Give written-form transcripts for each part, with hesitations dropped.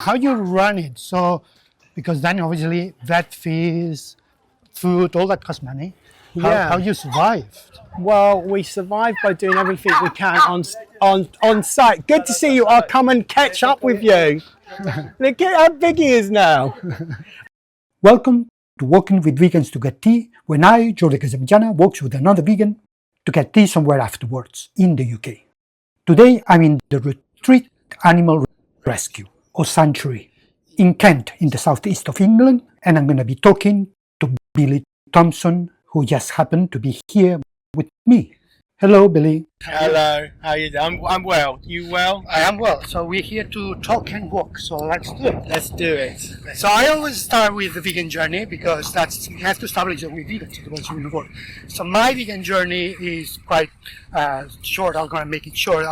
How you run it? So, because then obviously vet fees, food, all that costs money. How Yeah. you survived? Well, we survive by doing everything we can on site. Good to see you. I'll come and catch up with you. Look at how big he is now. Welcome to Walking with Vegans to Get Tea, when I, Jordi Casamitjana, walks with another vegan to get tea somewhere afterwards in the UK. Today I'm in the Retreat Animal Rescue, or Sanctuary, in Kent, in the southeast of England, and I'm going to be talking to Billy Thompson, who just happened to be here with me. Hello, Billy. Hello. How you doing? I'm well. You well? I am well. So we're here to talk and walk. So let's do it. Let's do it. So I always start with the vegan journey because we have to establish that we're vegans otherwise we work. So my vegan journey is quite short. I'm going to make it short.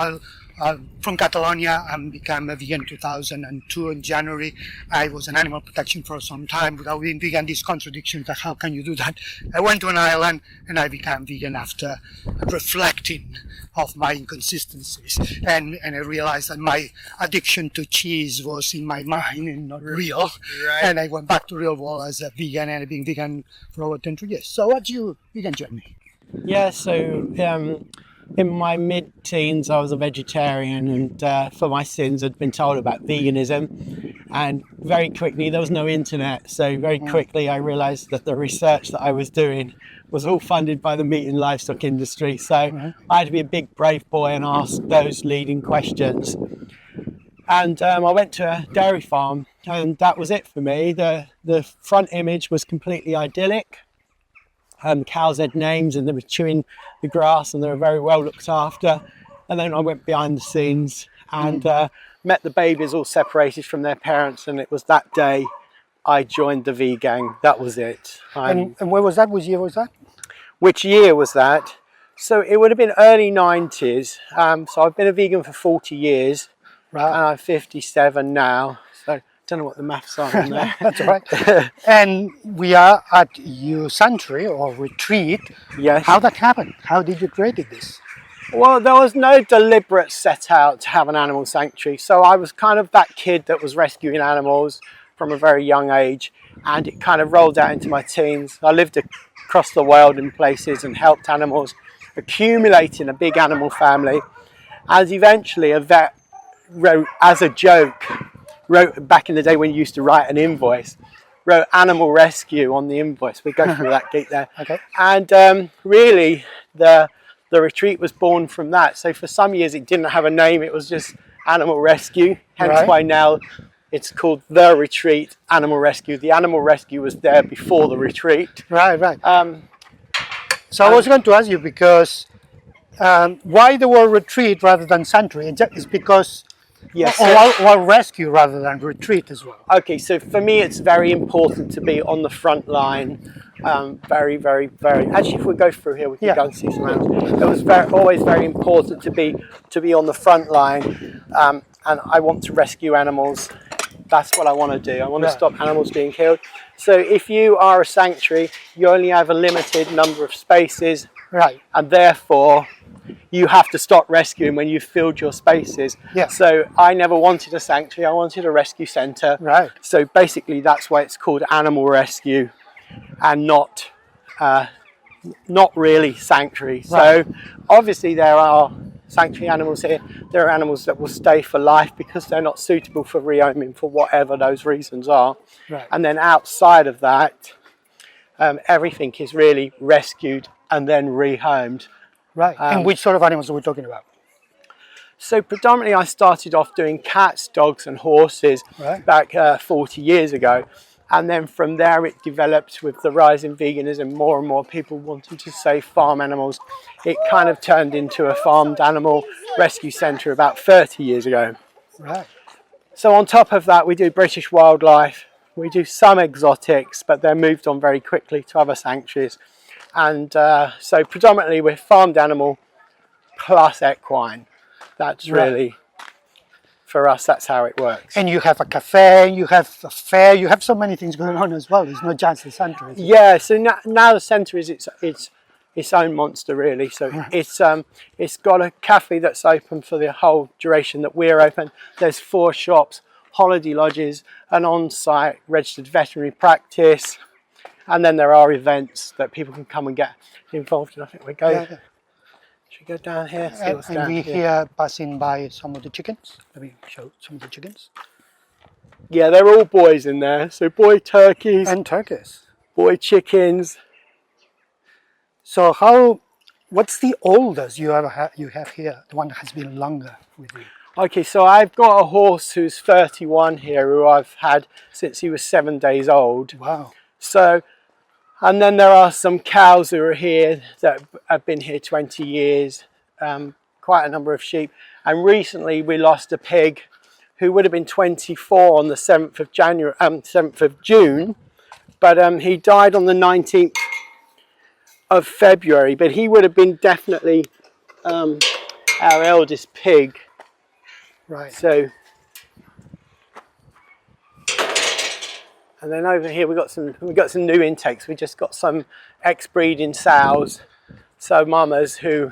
From Catalonia, I became a vegan in 2002 in January. I was in animal protection for some time without being vegan. These contradictions, like how can you do that? I went to an island and I became vegan after reflecting of my inconsistencies. And I realized that my addiction to cheese was in my mind and not real. Right. And I went back to real world as a vegan, and I've been vegan for over 20 years. So what's your vegan journey? Yeah. So in my mid-teens, I was a vegetarian, and for my sins, I'd been told about veganism. And very quickly, there was no internet, so very quickly I realised that the research that I was doing was all funded by the meat and livestock industry. So I had to be a big, brave boy and ask those leading questions. And I went to a dairy farm, and that was it for me. The front image was completely idyllic. Cows had names and they were chewing the grass and they were very well looked after. And then I went behind the scenes and met the babies all separated from their parents, and it was that day I joined the V Gang. That was it. And where was that? Which year was that? Which year was that? So it would have been early 90s. So I've been a vegan for 40 years. Right. And I'm 57 now. So don't know what the maths are on there. That's all right. And we are at your sanctuary or retreat. Yes. How that happened? How did you create this? Well, there was no deliberate set out to have an animal sanctuary. So I was kind of that kid that was rescuing animals from a very young age, and it kind of rolled out into my teens. I lived across the world in places and helped animals, accumulating a big animal family. And eventually a vet wrote, as a joke, wrote back in the day when you used to write an invoice, wrote animal rescue on the invoice. We go through that gate there. Okay. And really the retreat was born from that. So for some years it didn't have a name, it was just animal rescue, hence why now it's called the Retreat Animal Rescue. The animal rescue was there before the retreat. Right. So I was going to ask you, because why the word retreat rather than sanctuary? It's because yes, or rescue rather than retreat as well. Okay, so for me it's very important to be on the front line. Very, very, very. Actually, if we go through here, we can go and see some animals. It was always very important to be on the front line, and I want to rescue animals. That's what I want to do. I want to stop animals being killed. So if you are a sanctuary, you only have a limited number of spaces, right? And therefore you have to stop rescuing when you've filled your spaces. Yeah. So I never wanted a sanctuary. I wanted a rescue centre. Right. So basically, that's why it's called animal rescue, and not really sanctuary. Right. So obviously there are sanctuary animals here. There are animals that will stay for life because they're not suitable for rehoming for whatever those reasons are. Right. And then outside of that, everything is really rescued and then rehomed. Right. And which sort of animals are we talking about? So predominantly I started off doing cats, dogs and horses back 40 years ago. And then from there it developed with the rise in veganism, more and more people wanting to save farm animals. It kind of turned into a farmed animal rescue centre about 30 years ago. Right. So on top of that we do British wildlife, we do some exotics, but they're moved on very quickly to other sanctuaries. And so predominantly we're farmed animal plus equine. That's really... For us, that's how it works. And you have a cafe, you have a fair, you have so many things going on as well. It's not just the centre. Yeah, so now the centre is its own monster, really. So it's got a cafe that's open for the whole duration that we're open. There's 4 shops, holiday lodges, an on-site registered veterinary practice, and then there are events that people can come and get involved in. I think we go. Yeah. Should we go down here? See what's And down we here. here passing by some of the chickens. Let me show some of the chickens. Yeah, they're all boys in there. So boy turkeys And turkeys. boy chickens. So what's the oldest you have here? The one that has been longer with you? Okay, so I've got a horse who's 31 here, who I've had since he was 7 days old. Wow. So, and then there are some cows who are here that have been here 20 years, quite a number of sheep. And recently we lost a pig who would have been 24 on the 7th of January, 7th of June, but he died on the 19th of February. But he would have been definitely our eldest pig. Right. So, and then over here we got some new intakes. We just got some ex-breeding sows, so mamas who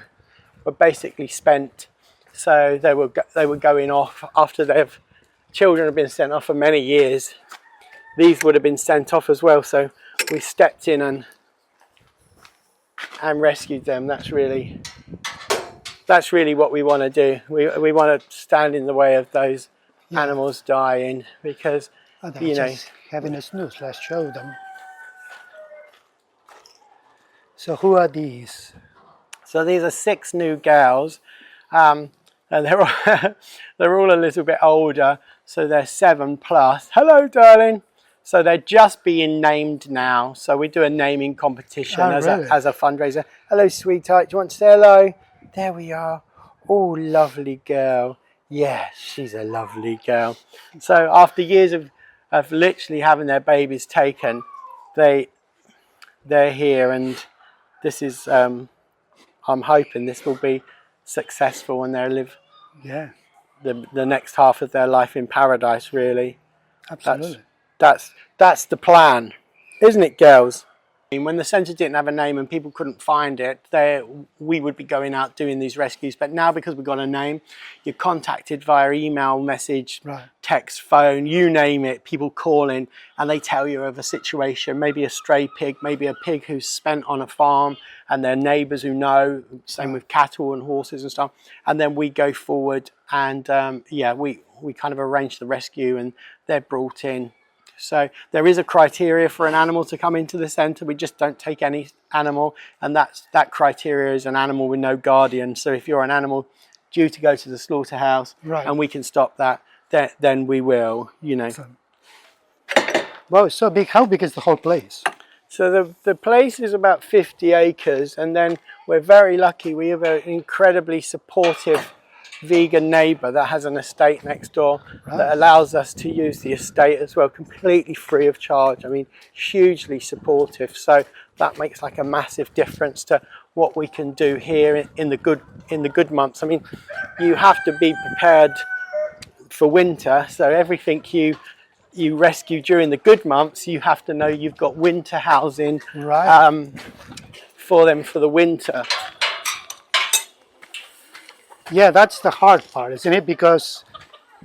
were basically spent. So they were going off after their children had been sent off for many years. These would have been sent off as well. So we stepped in and rescued them. That's really what we want to do. We want to stand in the way of those animals dying, because you know, just having a snooze. Let's show them. So who are these? So these are 6 new gals, and they're all a little bit older. So they're 7 plus. Hello, darling. So they're just being named now. So we do a naming competition as a fundraiser. Hello, sweetheart. Do you want to say hello? There we are. Oh, lovely girl. Yes, she's a lovely girl. So after years of literally having their babies taken, they're here, and this is I'm hoping this will be successful and they'll live the next half of their life in paradise, really. Absolutely. That's the plan, isn't it, girls? When the centre didn't have a name and people couldn't find it, we would be going out doing these rescues. But now, because we've got a name, you're contacted via email, message, text, phone, you name it. People call in and they tell you of a situation, maybe a stray pig, maybe a pig who's spent on a farm, and their neighbours who know. Same with cattle and horses and stuff. And then we go forward and we kind of arrange the rescue, and they're brought in. So there is a criteria for an animal to come into the centre. We just don't take any animal, and that criteria is an animal with no guardian. So if you're an animal due to go to the slaughterhouse and we can stop that, then we will, you know. Wow, it's so big. How big is the whole place? So the place is about 50 acres, and then we're very lucky. We have an incredibly supportive vegan neighbour that has an estate next door that allows us to use the estate as well, completely free of charge. I mean, hugely supportive. So that makes like a massive difference to what we can do here in the good months. I mean, you have to be prepared for winter. So everything you rescue during the good months, you have to know you've got winter housing for them for the winter. Yeah, that's the hard part, isn't it? Because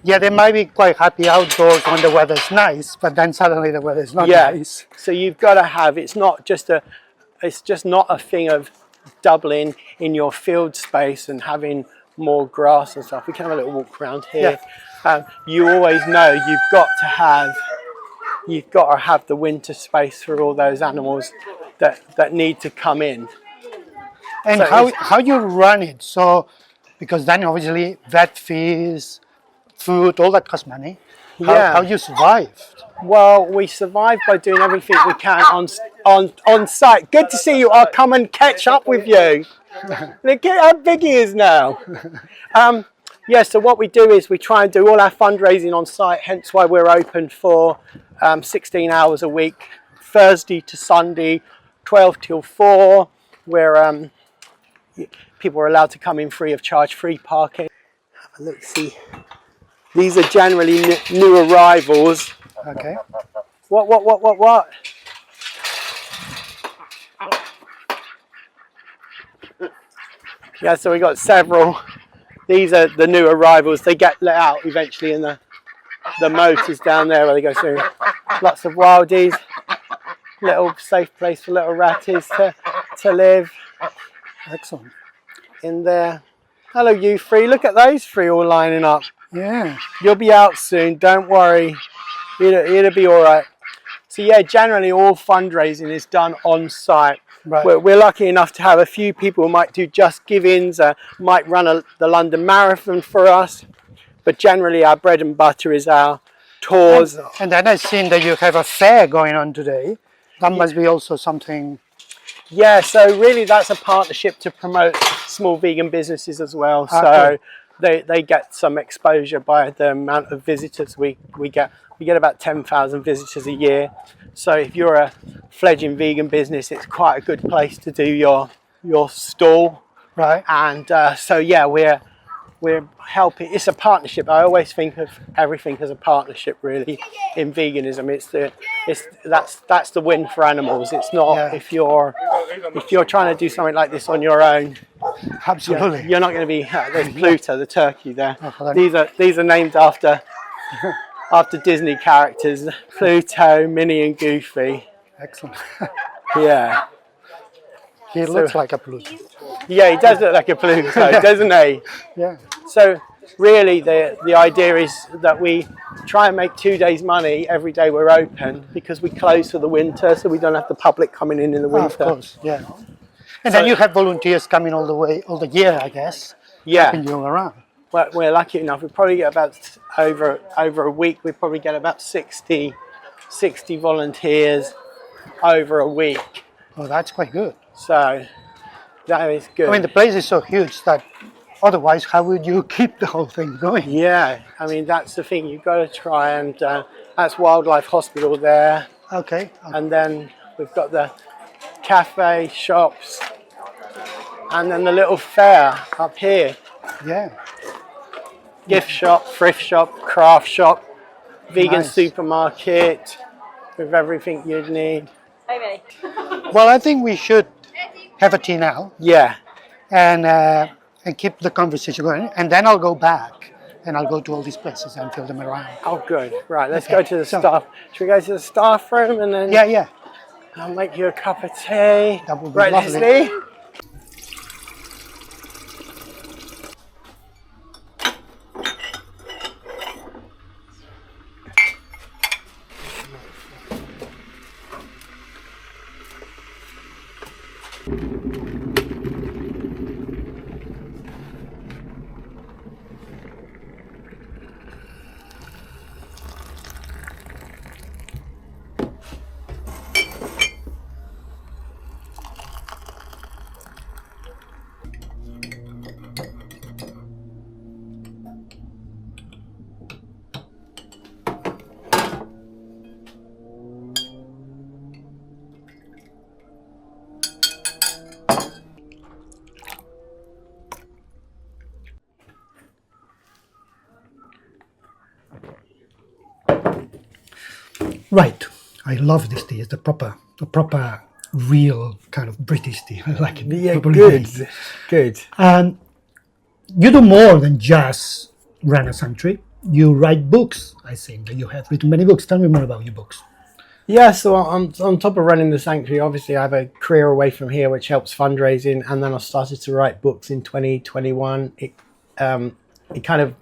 they might be quite happy outdoors when the weather's nice, but then suddenly the weather's not nice. So you've got to have, it's just not a thing of doubling in your field space and having more grass and stuff. We can have a little walk around here. You always know you've got to have the winter space for all those animals that need to come in. And so how you run it? So, because then obviously vet fees, food, all that costs money. How you survive? Well, we survive by doing everything we can on site. Good to see you. I'll come and catch up with you. Look at how big he is now. So what we do is we try and do all our fundraising on site, hence why we're open for 16 hours a week, Thursday to Sunday, 12 till 4, where people are allowed to come in free of charge, free parking. Have a look, see. These are generally new arrivals. Okay. What? Yeah, so we got several. These are the new arrivals. They get let out eventually in the the moat is down there where they go through. Lots of wildies. Little safe place for little ratties to live. Excellent. In there. Hello, you three. Look at those three all lining up. Yeah. You'll be out soon. Don't worry. It'll be all right. So yeah, generally all fundraising is done on site. Right. We're lucky enough to have a few people who might do just give-ins, might run the London Marathon for us. But generally our bread and butter is our tours. And then I've seen that you have a fair going on today. That must be also something. Yeah, so really that's a partnership to promote small vegan businesses as well. So they get some exposure by the amount of visitors we get. We get about 10,000 visitors a year. So if you're a fledgling vegan business, it's quite a good place to do your stall. Right. And so yeah, we're helping. It's a partnership. I always think of everything as a partnership, really. In veganism, that's the win for animals. It's not if you're trying to do something like this on your own. Absolutely. You're not going to be. There's Pluto, the turkey there. Oh, These are named after Disney characters: Pluto, Minnie, and Goofy. Excellent. Yeah. He looks like a Pluto. Yeah, he does look like a Pluto, doesn't he? Yeah. So really the idea is that we try and make 2 days money every day we're open, because we close for the winter, so we don't have the public coming in the winter. Of course, yeah. And then you have volunteers coming all the year, I guess. Yeah. Helping you all around. Well, we're lucky enough. We probably get about over a week. We probably get about 60 volunteers over a week. Oh, that's quite good. So that is good. I mean, the place is so huge that otherwise, how would you keep the whole thing going? Yeah, I mean, that's the thing. You've got to try, and that's Wildlife Hospital there. Okay. And then we've got the cafe, shops, and then the little fair up here. Yeah. Gift shop, thrift shop, craft shop, vegan supermarket with everything you'd need. Hey, Well, I think we should have a tea now. Yeah. And keep the conversation going. And then I'll go back and I'll go to all these places and fill them around. Oh, good. Right, let's go to the staff. Should we go to the staff room and then? Yeah. I'll make you a cup of tea. That would be right, lovely. Leslie? Right. I love this tea. It's a proper, real kind of British tea. I like it. Yeah, Properly made. good. You do more than just run a sanctuary. You write books. I think that you have written many books. Tell me more about your books. Yeah, so on top of running the sanctuary, obviously I have a career away from here which helps fundraising, and then I started to write books in 2021. It kind of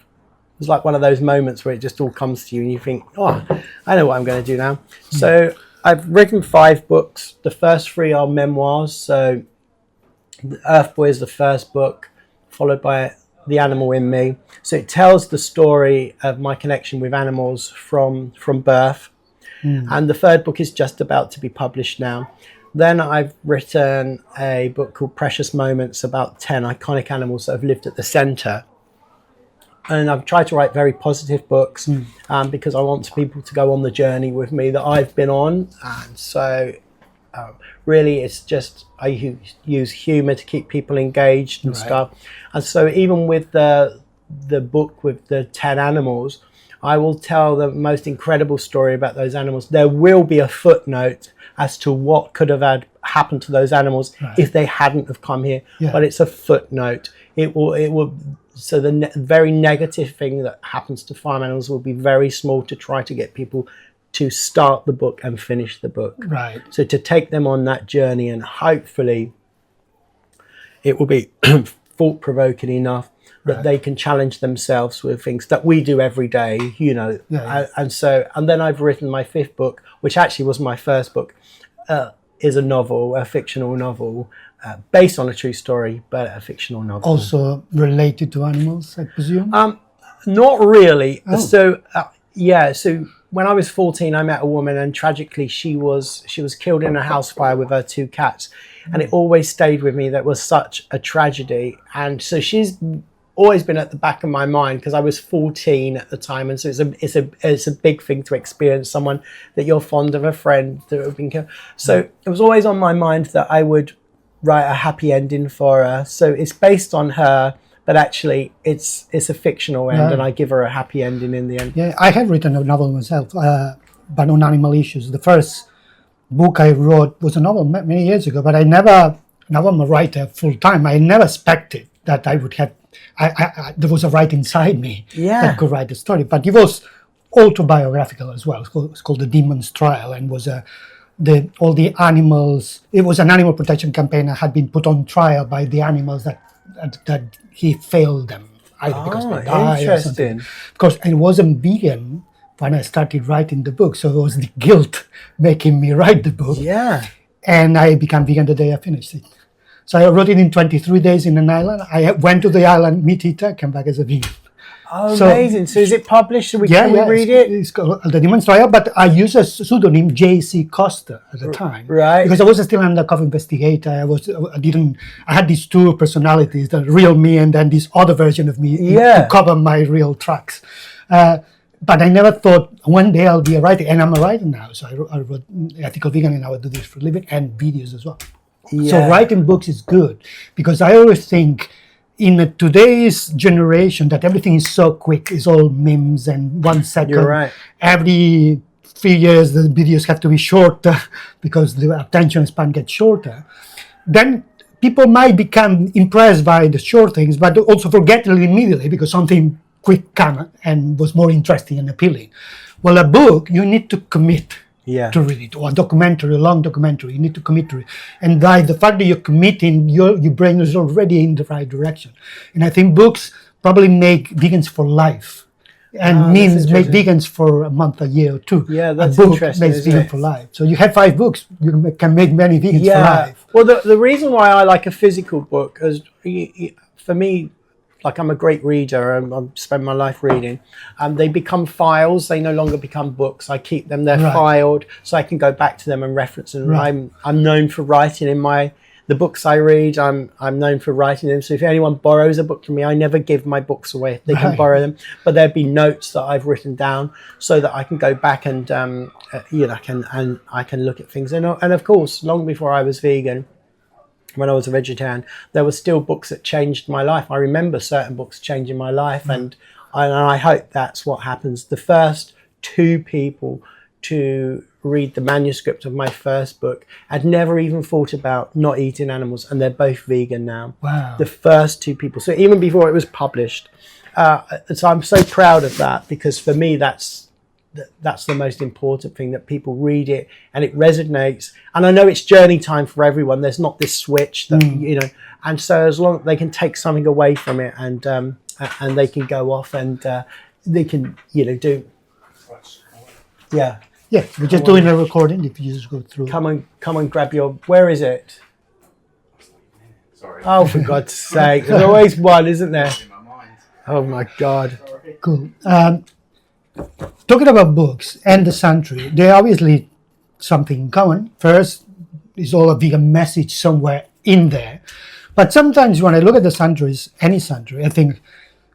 was like one of those moments where it just all comes to you and you think, oh, I know what I'm going to do now. So I've written 5 books. The first 3 are memoirs. So Earth Boy is the first book, followed by The Animal in Me. So it tells the story of my connection with animals from birth. And the 3rd book is just about to be published now. Then I've written a book called Precious Moments, about 10 iconic animals that have lived at the centre. And I've tried to write very positive books because I want people to go on the journey with me that I've been on. And so really it's just, I use humour to keep people engaged and stuff. And so even with the book with the 10 animals, I will tell the most incredible story about those animals. There will be a footnote as to what could have happened to those animals if they hadn't have come here. Yeah. But it's a footnote. It will. So the very negative thing that happens to farm animals will be very small to try to get people to start the book and finish the book. Right. So to take them on that journey, and hopefully it will be thought-provoking enough that they can challenge themselves with things that we do every day, you know. Yeah. And then I've written my 5th book, which actually was my first book, is a novel, a fictional novel, based on a true story, but a fictional novel. Also related to animals, I presume? Not really. Oh. So, so when I was 14, I met a woman, and tragically she was killed in a house fire with her 2 cats. And it always stayed with me. That was such a tragedy. And so she's always been at the back of my mind, because I was 14 at the time, and so it's a big thing to experience someone that you're fond of, a friend that have been killed. So it was always on my mind that I would write a happy ending for her. So it's based on her, but actually it's a fictional end, and I give her a happy ending in the end. Yeah, I have written a novel myself, but on animal issues. The first book I wrote was a novel many years ago, but now I'm a writer full time. I never expected that I would have. There was a writer inside me that could write the story, but it was autobiographical as well. It's called The Demon's Trial, and was all the animals. It was an animal protection campaign that had been put on trial by the animals that he failed them, either because they died or something. Of course, I wasn't vegan when I started writing the book, so it was the guilt making me write the book. Yeah, and I became vegan the day I finished it. So I wrote it in 23 days in an island. I went to the island, meat eater, came back as a vegan. Oh, amazing. So is it published? Can we read it? It's called The Demon's Trial, but I used a pseudonym, J.C. Costa, at the time. Right. Because I was still an undercover investigator. I had these 2 personalities, the real me and then this other version of me to cover my real tracks. But I never thought one day I'll be a writer, and I'm a writer now. So I wrote Ethical Vegan, and I would do this for a living, and videos as well. Yeah. So writing books is good, because I always think in today's generation that everything is so quick, it's all memes and 1 second. You're right. Every few years the videos have to be shorter because the attention span gets shorter. Then people might become impressed by the short things, but also forget it immediately because something quick came and was more interesting and appealing. Well, a book, you need to commit to read it, or a long documentary, you need to commit to it. And by the fact that you're committing, your brain is already in the right direction. And I think books probably make vegans for life, and means make vegans for a month, a year, or 2. Yeah, that's a book interesting, makes vegan for life. So you have 5 books, you can make many vegans for life. Well, the reason why I like a physical book is, for me, like, I'm a great reader, I spend my life reading. They become files, they no longer become books. I keep them, they're filed, so I can go back to them and reference them. I'm known for writing in the books I read, I'm known for writing them. So if anyone borrows a book from me, I never give my books away. They can borrow them, but there'd be notes that I've written down so that I can go back and I can look at things. And of course, long before I was vegan, when I was a vegetarian, there were still books that changed my life. I remember certain books changing my life, and I hope that's what happens. The first 2 people to read the manuscript of my first book had never even thought about not eating animals, and they're both vegan now. Wow. The first 2 people. So even before it was published. So I'm so proud of that, because for me that's the most important thing, that people read it and it resonates. And I know it's journey time for everyone. There's not this switch that and so as long as they can take something away from it, and they can go off and they can do we're just doing a recording. If you just go through, come and grab your, where is it? Sorry. Oh, for God's sake, there's always one, isn't there? Oh my God. Cool. Talking about books and the sanctuary, they're obviously something in common. First, is all a vegan message somewhere in there. But sometimes when I look at the sanctuaries, any sanctuary, I think,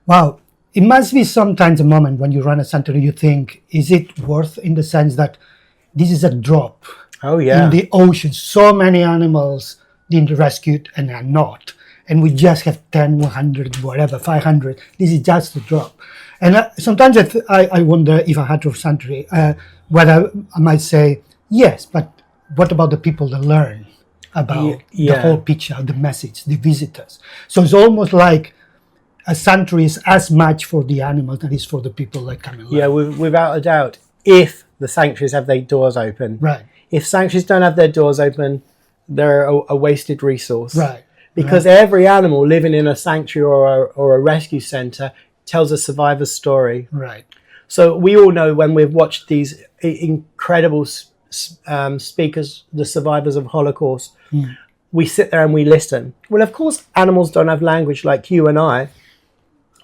wow, it must be sometimes a moment when you run a sanctuary, you think, is it worth, in the sense that this is a drop in the ocean. So many animals being rescued and are not. and we just have 10, 100, whatever, 500. This is just a drop. And sometimes I wonder if I had to sanctuary, whether I might say, yes, but what about the people that learn about the whole picture, the message, the visitors? So it's almost like a sanctuary is as much for the animals as it is for the people that come and learn. Yeah, without a doubt, if the sanctuaries have their doors open. Right. If sanctuaries don't have their doors open, they're a wasted resource. Right. Because every animal living in a sanctuary or a rescue centre tells a survivor's story. Right. So we all know when we've watched these incredible speakers, the survivors of Holocaust, we sit there and we listen. Well, of course, animals don't have language like you and I,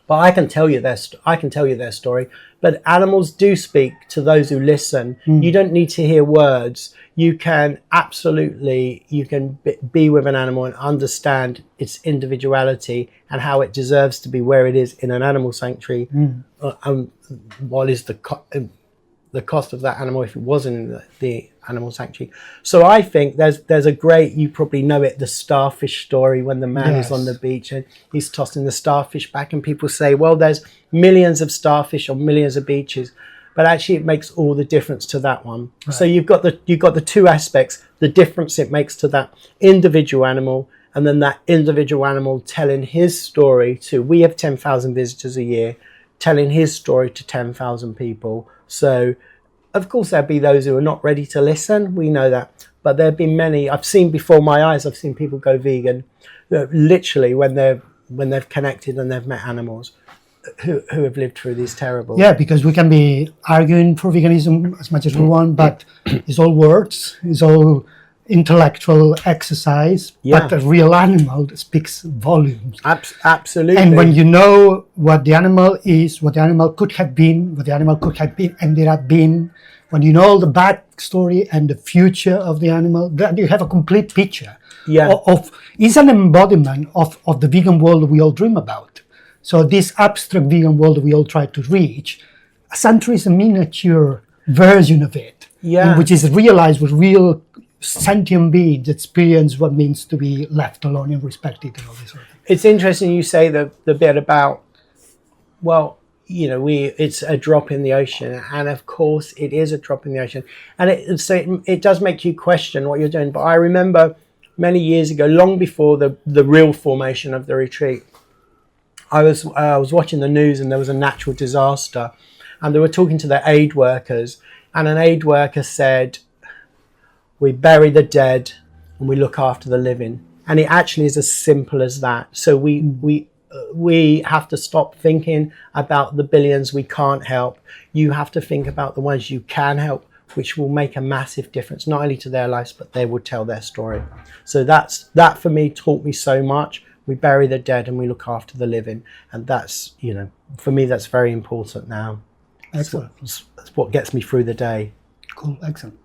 but I can tell you their story. But animals do speak to those who listen. You don't need to hear words. You can be with an animal and understand its individuality and how it deserves to be where it is in an animal sanctuary. What is the cost of that animal if it wasn't in the animal sanctuary? So I think there's a great, you probably know it, the starfish story, when the man is on the beach and he's tossing the starfish back, and people say, well, there's millions of starfish on millions of beaches, but actually it makes all the difference to that one. Right. So you've got the two aspects, the difference it makes to that individual animal, and then that individual animal telling his story to, we have 10,000 visitors a year, telling his story to 10,000 people. So of course there'll be those who are not ready to listen, we know that, but there've been many, I've seen before my eyes, I've seen people go vegan literally when they've connected and they've met animals who have lived through these terrible... Yeah, because we can be arguing for veganism as much as we want, but it's all words, it's all intellectual exercise, but a real animal speaks volumes. Absolutely. And when you know what the animal is, what the animal could have been, what the animal could have been ended up being, when you know all the backstory and the future of the animal, then you have a complete picture of it's an embodiment of the vegan world we all dream about. So this abstract vegan world we all try to reach, a sanctuary is a miniature version of it, which is realized with real sentient beings experience what means to be left alone and respected and all this sort of thing. It's interesting you say the bit about, well, you know, it's a drop in the ocean, and of course it is a drop in the ocean, and it does make you question what you're doing. But I remember many years ago, long before the real formation of the retreat, I was watching the news, and there was a natural disaster, and they were talking to their aid workers, and an aid worker said, we bury the dead and we look after the living. And it actually is as simple as that. So we have to stop thinking about the billions we can't help. You have to think about the ones you can help, which will make a massive difference, not only to their lives, but they will tell their story. So that for me taught me so much. We bury the dead and we look after the living. And that's, you know, for me, that's very important now. Excellent. That's what gets me through the day. Cool, excellent.